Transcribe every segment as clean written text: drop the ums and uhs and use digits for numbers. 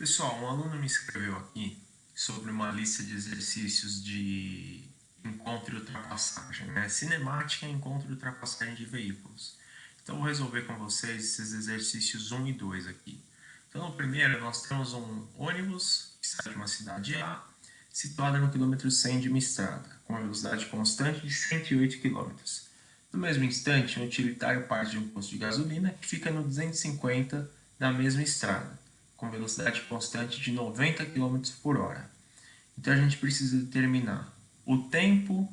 Pessoal, um aluno me escreveu aqui sobre uma lista de exercícios de encontro e ultrapassagem, né? Cinemática, encontro e ultrapassagem de veículos. Então, vou resolver com vocês esses exercícios 1 e 2 aqui. Então, no primeiro, nós temos um ônibus que sai de uma cidade A, situada no quilômetro 100 de uma estrada, com uma velocidade constante de 108 km. No mesmo instante, um utilitário parte de um posto de gasolina que fica no 250 da mesma estrada, com velocidade constante de 90 km por hora. Então a gente precisa determinar o tempo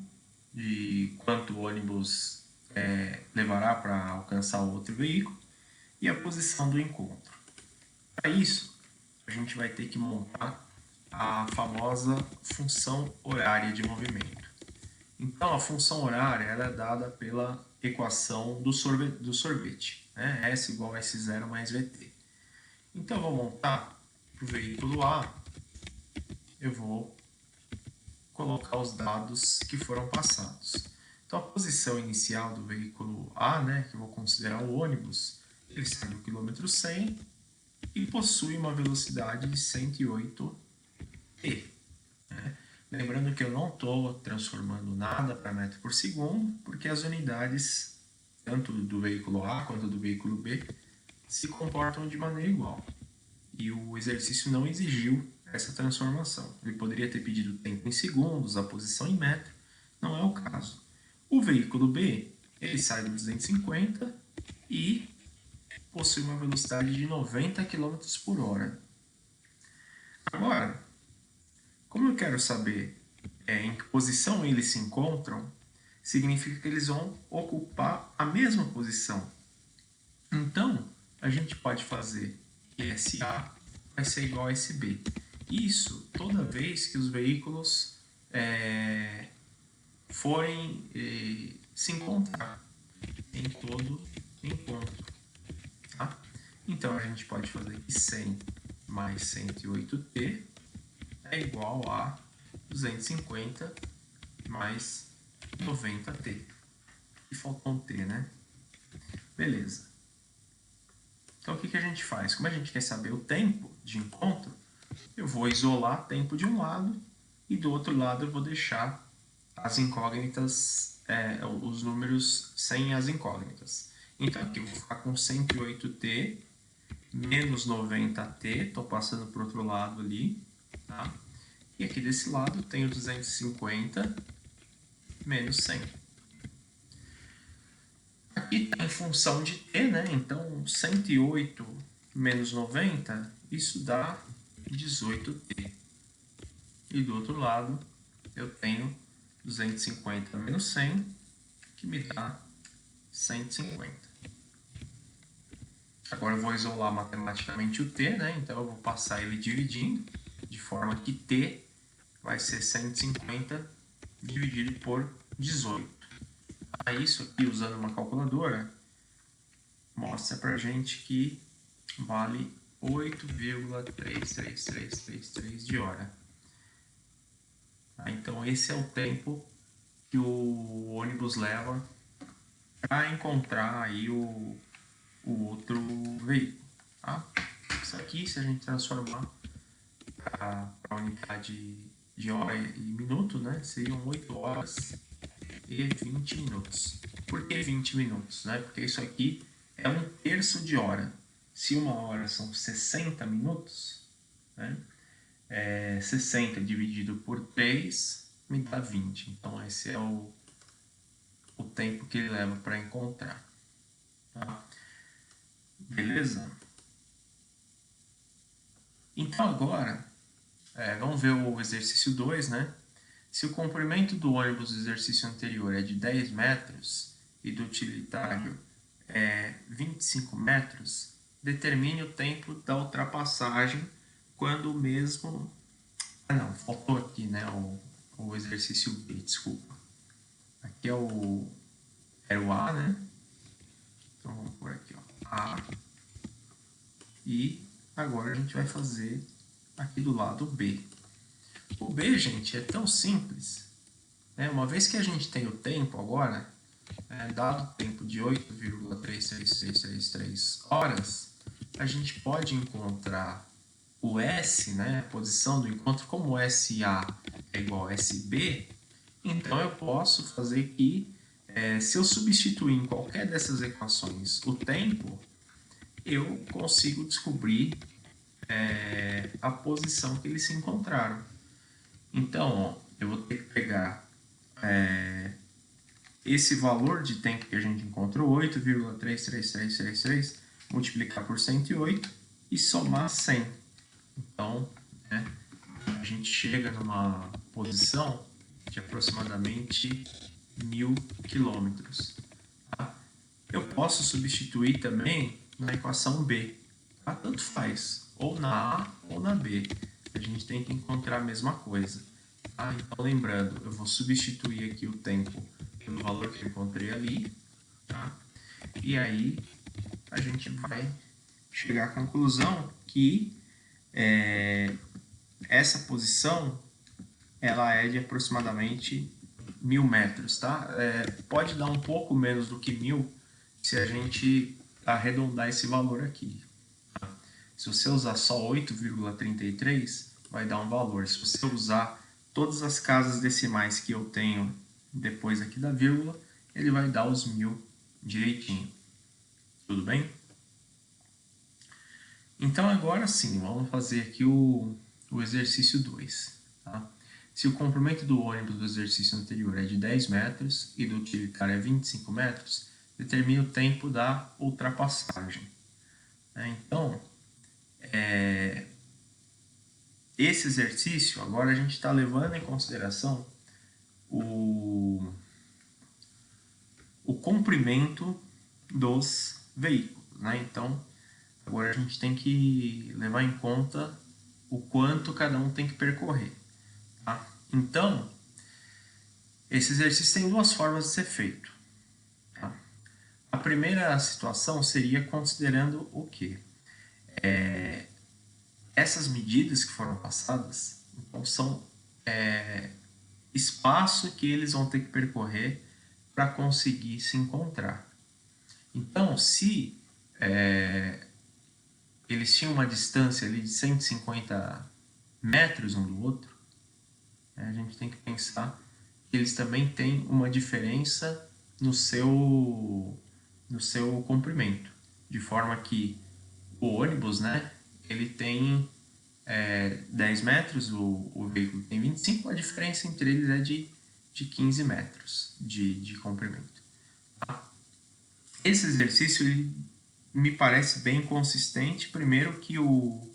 de quanto o ônibus levará para alcançar o outro veículo e a posição do encontro. Para isso, a gente vai ter que montar a famosa função horária de movimento. Então, a função horária ela é dada pela equação do sorvete, né? S igual a S0 mais VT. Então, eu vou montar para o veículo A, eu vou colocar os dados que foram passados. Então, a posição inicial do veículo A, né, que eu vou considerar o ônibus, ele sai do quilômetro 100 e possui uma velocidade de 108 t. Né? Lembrando que eu não estou transformando nada para metro por segundo, porque as unidades, tanto do veículo A quanto do veículo B, se comportam de maneira igual. E o exercício não exigiu essa transformação. Ele poderia ter pedido tempo em segundos, a posição em metro, não é o caso. O veículo B, ele sai do 250 e possui uma velocidade de 90 km por hora. Agora, como eu quero saber em que posição eles se encontram, significa que eles vão ocupar a mesma posição. Então, a gente pode fazer que SA vai ser igual a SB. Isso toda vez que os veículos forem se encontrar em todo encontro. Tá? Então, a gente pode fazer que 100 mais 108t é igual a 250 mais 90t. E faltou um t, né? Beleza. Então, o que a gente faz? Como a gente quer saber o tempo de encontro, eu vou isolar tempo de um lado e do outro lado eu vou deixar as incógnitas, os números sem as incógnitas. Então, aqui eu vou ficar com 108t menos 90t, estou passando para o outro lado ali, tá? E aqui desse lado tenho 250 menos 100. Aqui tem função de t, né? Então, 108 menos 90, isso dá 18t. E do outro lado, eu tenho 250 menos 100, que me dá 150. Agora eu vou isolar matematicamente o t, né? Então eu vou passar ele dividindo, de forma que t vai ser 150 dividido por 18. Isso aqui, usando uma calculadora, mostra pra gente que vale 8,33333 de hora. Então esse é o tempo que o ônibus leva para encontrar aí o outro veículo. Tá? Isso aqui, se a gente transformar para a unidade de hora e minuto, né, seriam 8 horas e 20 minutos. Por que 20 minutos? Né? Porque isso aqui é um terço de hora. Se uma hora são 60 minutos, né, 60 dividido por 3 me dá 20. Então esse é o tempo que ele leva para encontrar. Tá? Beleza? Então agora, vamos ver o exercício 2, né? Se o comprimento do ônibus do exercício anterior é de 10 metros e do utilitário é 25 metros, determine o tempo da ultrapassagem quando o mesmo... Ah, não, faltou aqui, né, o exercício B, desculpa. Aqui era o A, né? Então vamos por aqui, ó. A. E agora a gente vai fazer aqui do lado B. O B, gente, é tão simples. Né? Uma vez que a gente tem o tempo agora, dado o tempo de 8,33333 horas, a gente pode encontrar o S, né, a posição do encontro, como SA é igual a SB, então eu posso fazer que, se eu substituir em qualquer dessas equações o tempo, eu consigo descobrir a posição que eles se encontraram. Então, ó, eu vou ter que pegar esse valor de tempo que a gente encontrou, 8,33333, multiplicar por 108 e somar 100. Então, né, a gente chega numa posição de aproximadamente 1000 quilômetros. Tá? Eu posso substituir também na equação B. Tá? Tanto faz, ou na A ou na B. A gente tem que encontrar a mesma coisa. Tá? Então, lembrando, eu vou substituir aqui o tempo pelo valor que eu encontrei ali. Tá? E aí, a gente vai chegar à conclusão que essa posição ela é de aproximadamente 1000 metros, tá? Pode dar um pouco menos do que 1000 se a gente arredondar esse valor aqui. Tá? Se você usar só 8,33, vai dar um valor. Se você usar todas as casas decimais que eu tenho depois aqui da vírgula, ele vai dar os 1000 direitinho. Tudo bem? Então agora sim, vamos fazer aqui o exercício 2. Tá? Se o comprimento do ônibus do exercício anterior é de 10 metros e do utilitário é 25 metros, determine o tempo da ultrapassagem. Então, esse exercício, agora a gente está levando em consideração o comprimento dos veículos. Né? Então, agora a gente tem que levar em conta o quanto cada um tem que percorrer. Tá? Então, esse exercício tem duas formas de ser feito. Tá? A primeira situação seria considerando o quê? Essas medidas que foram passadas então, são espaço que eles vão ter que percorrer para conseguir se encontrar. Então, se eles tinham uma distância ali de 150 metros um do outro, a gente tem que pensar que eles também têm uma diferença no seu comprimento, de forma que o ônibus, né, ele tem 10 metros, o veículo tem 25, a diferença entre eles é de 15 metros de comprimento. Tá? Esse exercício ele me parece bem consistente, primeiro que o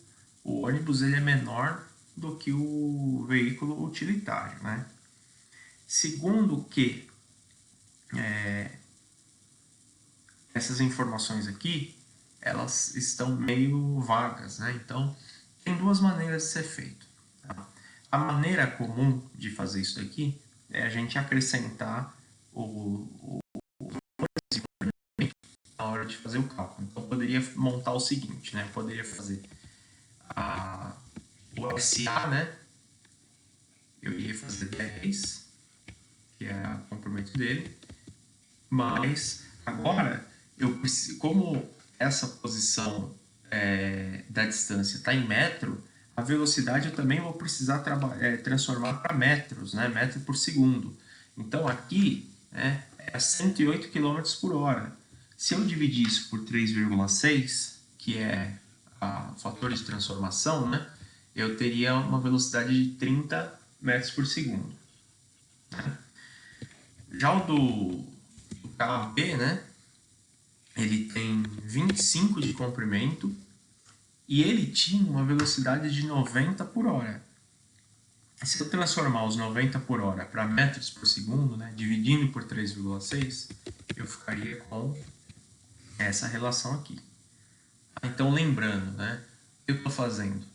ônibus ele é menor do que o veículo utilitário, né? Segundo que essas informações aqui, elas estão meio vagas, né? Então, tem duas maneiras de ser feito. Tá? A maneira comum de fazer isso aqui é a gente acrescentar o na hora de fazer o cálculo. Então, eu poderia montar o seguinte, né? Eu poderia fazer o SA, né? Eu iria fazer 10, que é o comprimento dele, mas agora, eu preciso, como essa posição da distância está em metro, a velocidade eu também vou precisar transformar para metros, né? Metro por segundo. Então aqui é 108 km por hora. Se eu dividir isso por 3,6, que é o fator de transformação, né? Eu teria uma velocidade de 30 metros por segundo. Né? Já o do carro B, né? Ele tem 25 de comprimento e ele tinha uma velocidade de 90 por hora. Se eu transformar os 90 por hora para metros por segundo, né, dividindo por 3,6, eu ficaria com essa relação aqui. Então, lembrando, né, o que eu estou fazendo?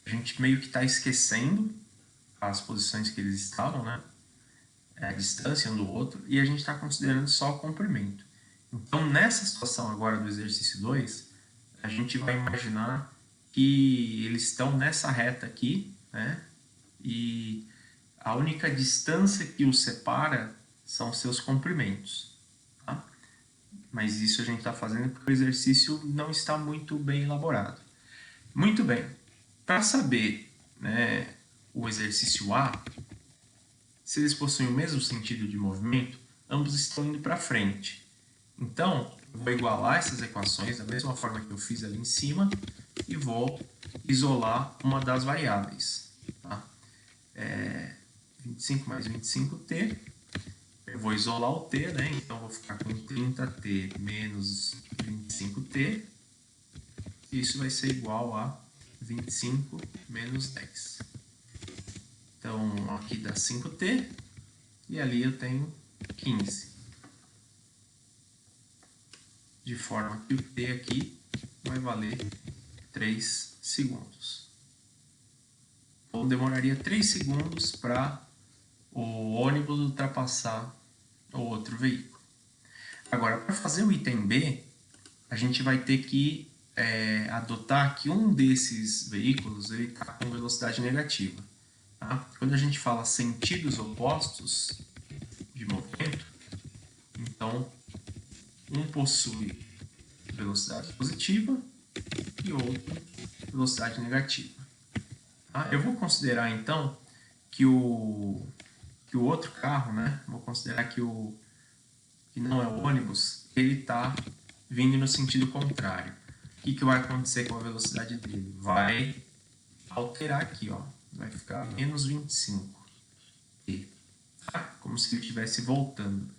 A gente meio que está esquecendo as posições que eles estavam, né, a distância um do outro, e a gente está considerando só o comprimento. Então, nessa situação agora do exercício 2, a gente vai imaginar que eles estão nessa reta aqui, né? E a única distância que os separa são seus comprimentos. Tá? Mas isso a gente está fazendo porque o exercício não está muito bem elaborado. Muito bem. Para saber, né, o exercício A, se eles possuem o mesmo sentido de movimento, ambos estão indo para frente. Então, eu vou igualar essas equações da mesma forma que eu fiz ali em cima e vou isolar uma das variáveis. Tá? 25 mais 25t. Eu vou isolar o t, né? Então, eu vou ficar com 30t menos 25t. Isso vai ser igual a 25 menos 10. Então, aqui dá 5t e ali eu tenho 15. De forma que o t aqui vai valer 3 segundos. Então, demoraria 3 segundos para o ônibus ultrapassar o outro veículo. Agora, para fazer o item B, a gente vai ter que adotar que um desses veículos está com velocidade negativa. Tá? Quando a gente fala sentidos opostos de movimento, então um possui velocidade positiva e outro velocidade negativa. Tá? Eu vou considerar então que o outro carro, né? Vou considerar que não é o ônibus, ele está vindo no sentido contrário. O que vai acontecer com a velocidade dele? Vai alterar aqui, ó. Vai ficar menos 25. Tá? Como se ele estivesse voltando.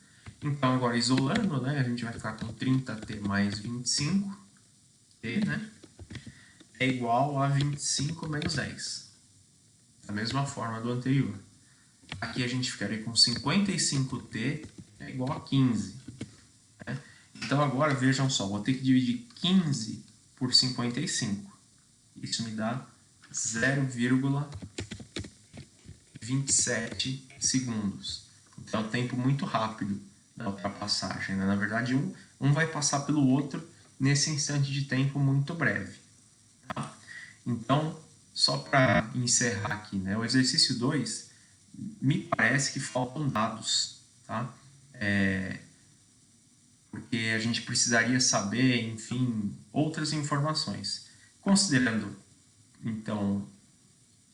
Então, agora isolando, né? A gente vai ficar com 30t mais 25t, né? É igual a 25 menos 10. Da mesma forma do anterior. Aqui a gente ficaria com 55t é igual a 15. Né? Então agora vejam só, vou ter que dividir 15 por 55. Isso me dá 0,27 segundos. Então é um tempo muito rápido da ultrapassagem. Né? Na verdade, um vai passar pelo outro nesse instante de tempo muito breve. Tá? Então, só para encerrar aqui, né? O exercício 2, me parece que faltam dados, tá? Porque a gente precisaria saber, enfim, outras informações. Considerando, então,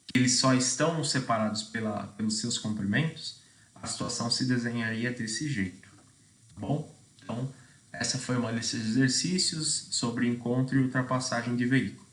que eles só estão separados pelos seus comprimentos, a situação se desenharia desse jeito. Tá bom? Então, essa foi uma lista de exercícios sobre encontro e ultrapassagem de veículo.